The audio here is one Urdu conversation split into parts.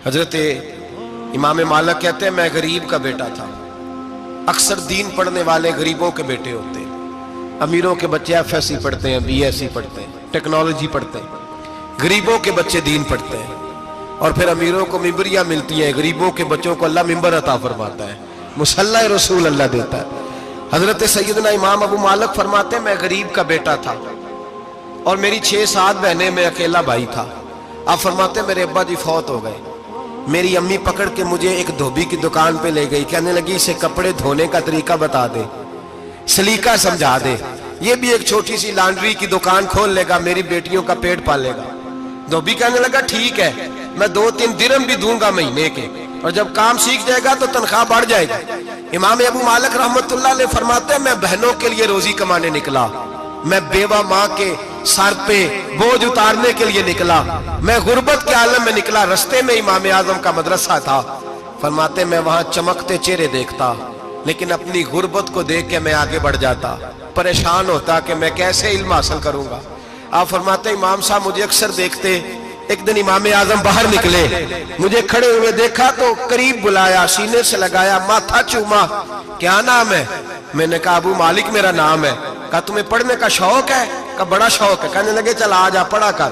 حضرت امام مالک کہتے ہیں میں غریب کا بیٹا تھا. اکثر دین پڑھنے والے غریبوں کے بیٹے ہوتے ہیں. امیروں کے بچے ایف ایس سی پڑھتے ہیں, بی ایس سی پڑھتے ہیں, ٹیکنالوجی پڑھتے ہیں. غریبوں کے بچے دین پڑھتے ہیں اور پھر امیروں کو ممبریاں ملتی ہیں. غریبوں کے بچوں کو اللہ ممبر عطا فرماتا ہے, مصلی رسول اللہ دیتا ہے. حضرت سیدنا امام ابو مالک فرماتے ہیں میں غریب کا بیٹا تھا اور میری 6-7 بہنیں, میں اکیلا بھائی تھا. آپ فرماتے ہیں میرے ابا جی فوت ہو گئے. میری امی پکڑ کے مجھے ایک دھوبی کی دکان پہ لے گئی, کہنے لگی اسے کپڑے دھونے کا طریقہ بتا دے, سلیقہ سمجھا دے, یہ بھی ایک چھوٹی سی لانڈری کی دکان کھول لے گا, میری بیٹیوں کا پیٹ پال لے گا. دھوبی کہنے لگا ٹھیک ہے, میں 2-3 درہم بھی دوں گا مہینے کے, اور جب کام سیکھ جائے گا تو تنخواہ بڑھ جائے گا. امام ابو مالک رحمت اللہ علیہ فرماتے ہیں میں بہنوں کے لیے روزی کمانے نکلا, میں بیوہ ماں کے سر پہ بوجھ اتارنے کے لیے نکلا, میں غربت کے عالم میں نکلا. رستے میں امام اعظم کا مدرسہ تھا. فرماتے میں وہاں چمکتے چہرے دیکھتا, لیکن اپنی غربت کو دیکھ کے میں آگے بڑھ جاتا, پریشان ہوتا کہ میں کیسے علم حاصل کروں گا. آپ فرماتے امام صاحب مجھے اکثر دیکھتے. ایک دن امام اعظم باہر نکلے, مجھے کھڑے ہوئے دیکھا تو قریب بلایا, سینے سے لگایا, ماتھا چوما. کیا نام ہے؟ میں نے کہا ابو مالک میرا نام ہے. کہا تمہیں پڑھنے کا شوق ہے؟ کہا بڑا شوق ہے. کہنے لگے چل آ جا پڑھا کر,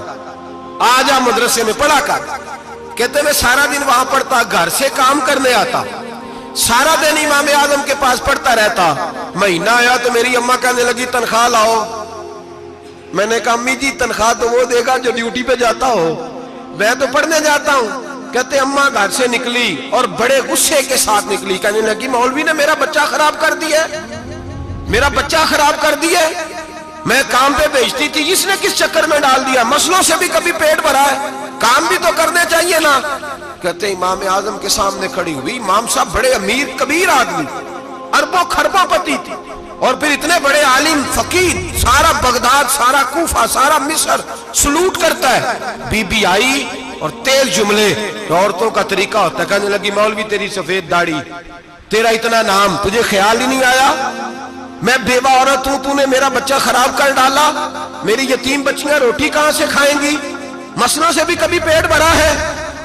آ جا مدرسے میں پڑھا کر. کہتے میں سارا دن وہاں پڑھتا, گھر سے کام کرنے آتا, سارا دن امام اعظم کے پاس پڑھتا رہتا. مہینہ آیا تو میری اماں کہنے لگی تنخواہ لاؤ. میں نے کہا امی جی تنخواہ تو وہ دے گا جو ڈیوٹی پہ جاتا ہو, میں تو پڑھنے جاتا ہوں. کہتے اماں گھر سے نکلی اور بڑے غصے کے ساتھ نکلی, کہنے لگی مولوی نے میرا بچہ خراب کر دیا, میرا بچہ خراب کر دیا. میں کام پہ بھیجتی تھی, اس نے کس چکر میں ڈال دیا, مسلوں سے بھی کبھی پیٹ بھرا ہے, کام بھی تو کرنے چاہیے نا. کہتے امام اعظم کے سامنے کھڑی ہوئی. امام صاحب بڑے امیر کبیر آدمی, اربوں خربوں پتی تھی, اور پھر اتنے بڑے عالم فقیر, سارا بغداد, سارا کوفہ, سارا مصر سلوٹ کرتا ہے. بی بی آئی اور تیل جملے, عورتوں کا طریقہ ہوتا ہے. کہنے لگی مولوی تیری سفید داڑھی, تیرا اتنا نام, تجھے خیال ہی نہیں آیا میں بیوہ عورت ہوں, تو نے میرا بچہ خراب کر ڈالا, میری یتیم بچیاں روٹی کہاں سے کھائیں گی, مسلوں سے بھی کبھی پیٹ بھرا ہے.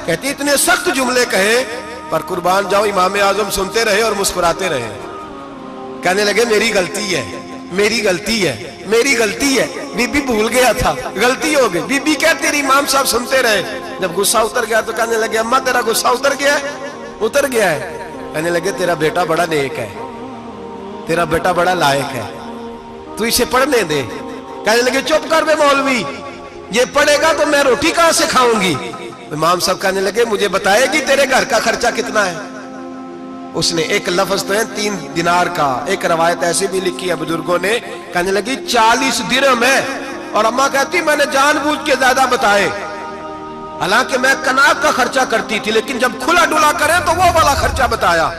کہتی اتنے سخت جملے کہے پر قربان جاؤ امام اعظم سنتے رہے اور مسکراتے رہے. کہنے لگے میری غلطی ہے, میری غلطی ہے, میری غلطی ہے. بی بی بھول گیا تھا, غلطی ہو گئی. بی بی کہتی رہی, امام صاحب سنتے رہے. جب غصہ اتر گیا تو کہنے لگے اماں تیرا غصہ اتر گیا ہے؟ اتر گیا ہے. کہنے لگے تیرا بیٹا بڑا نیک ہے, تیرا بیٹا بڑا لائق ہے, تو اسے پڑھنے دے. کہنے لگے چپ کر بے مولوی, یہ پڑھے گا تو میں روٹی کہاں سے کھاؤں گی. امام صاحب کہنے لگے مجھے بتائے گی تیرے گھر کا خرچہ کتنا ہے. اس نے ایک لفظ تو ہے 3 دینار کا, ایک روایت ایسی بھی لکھی ہے بزرگوں نے, کہنے لگی 40 درہم ہے. اور اماں کہتی میں نے جان بوجھ کے زیادہ بتائے, حالانکہ میں کناک کا خرچہ کرتی تھی, لیکن جب کھلا ڈلا کرے تو وہ والا خرچہ بتایا.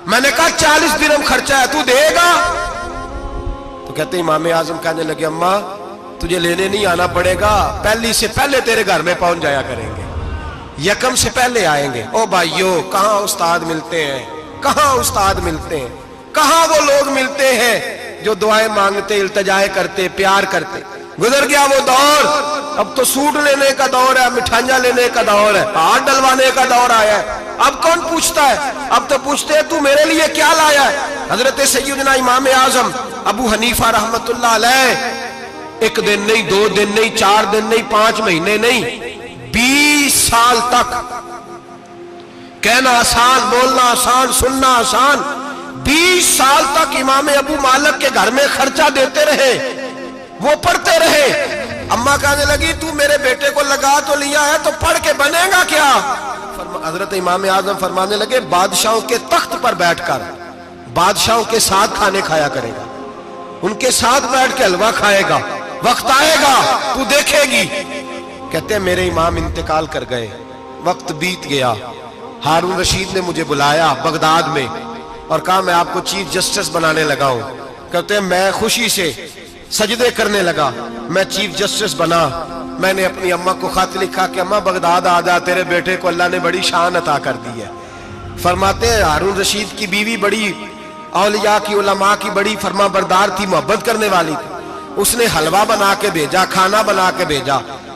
میں نے کہا 40 درہم خرچہ ہے, تو دے گا؟ تو کہتے امام اعظم کہنے لگے اماں تجھے لینے نہیں آنا پڑے گا, پہلی سے پہلے تیرے گھر میں پہنچ جایا کریں گے, یکم سے پہلے آئیں گے. او بھائیو کہاں استاد ملتے ہیں, کہاں استاد ملتے ہیں, کہاں وہ لوگ ملتے ہیں جو دعائیں مانگتے, التجائے کرتے, پیار کرتے. گزر گیا وہ دور, اب تو سوٹ لینے کا دور ہے, مٹھائیاں لینے کا دور ہے, ہاتھ ڈلوانے کا دور آیا ہے. اب کون پوچھتا ہے, اب تو پوچھتے ہیں تو میرے لیے کیا لایا ہے. حضرت سیدنا امام اعظم ابو حنیفہ رحمت اللہ علیہ 1 دن نہیں, 2 دن نہیں, 4 دن نہیں, 5 مہینے نہیں, 20 سال تک, کہنا آسان, بولنا آسان, سننا آسان, 20 سال تک امام ابو مالک کے گھر میں خرچہ دیتے رہے, وہ پڑھتے رہے. اماں کہنے لگی تو میرے بیٹے کو لگا تو لیا ہے, تو پڑھ کے بنے گا کیا. حضرت امام اعظم فرمانے لگے بادشاہوں کے تخت پر بیٹھ کر بادشاہوں کے ساتھ کھانے کھایا کرے گا, ان کے ساتھ بیٹھ کے حلوہ کھائے گا, وقت آئے گا تو دیکھے گی. کہتے ہیں میرے امام انتقال کر گئے, وقت بیت گیا. ہارون رشید نے مجھے بلایا بغداد میں اور کہا میں آپ کو چیف جسٹس بنانے لگا ہوں. کہتے ہیں میں خوشی سے سجدے کرنے لگا, میں چیف جسٹس بنا. میں نے اپنی اماں کو خط لکھا کہ اماں بغداد آ جا, تیرے بیٹے کو اللہ نے بڑی شان عطا کر دی ہے. فرماتے ہیں ہارون رشید کی بیوی بڑی اولیاء کی, علماء کی بڑی فرما بردار تھی, محبت کرنے والی تھی. اس نے حلوہ بنا کے بھیجا, کھانا بنا کے بھیجا.